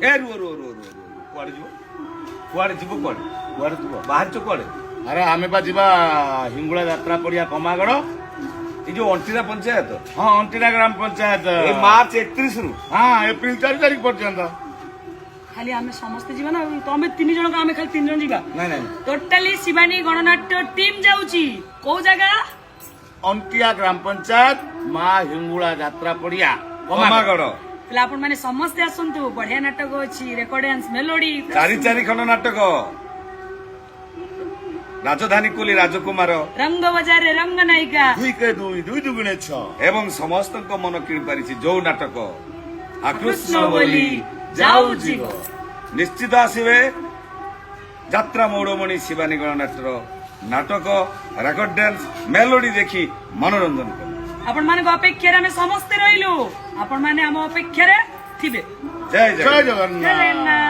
ए रुओ रुओ रुओ रुओ कुआड़े जीव कुआड़े जीव कुआड़े कुआड़े जीव बाहर चो कुआड़े अरे आमे बा जीवा हिंगुला यात्रा पड़िया कमागड़ ये जो अंटिना पंचायत हाँ अंटिना ग्राम पंचायत ए मार्च 31 रु हाँ एप्रिल 4 तारीख पर्यंत खाली आमे समस्ते जीवा ना तमे 3 जण आमे खाली 3 जण जीवा नहीं नहीं टोटली शिवानी गणनाट्य टीम जाउची को जगह अंटिया ग्राम पंचायत माँ हिंगुला यात्रा पड़िया कमागड़ पहले आपण माने समस्ते आसंतु बढ़िया नाटक अछि रेकर्ड डांस मेलोडी चारि चारि खंड नाटक राजधानी कोली राजकुमार रंग बजारे रंग नायिका दुई के दुई दुई दुगुणे 6 एवं समस्त मन किणी पारिछि जो नाटक कृष्ण बोली जाऊ जीव निश्चित आसवे यात्रा मौड़मणि शिवानी गणनाट्यर नाटक रेकर्ड डांस मेलोडी देखी मनोरंजन कर आपण माने अपेक्षा रे समस्ते रहिलु आपण माने हम अपेक्षा रे थिबे जय जय जय जगन्नाथ।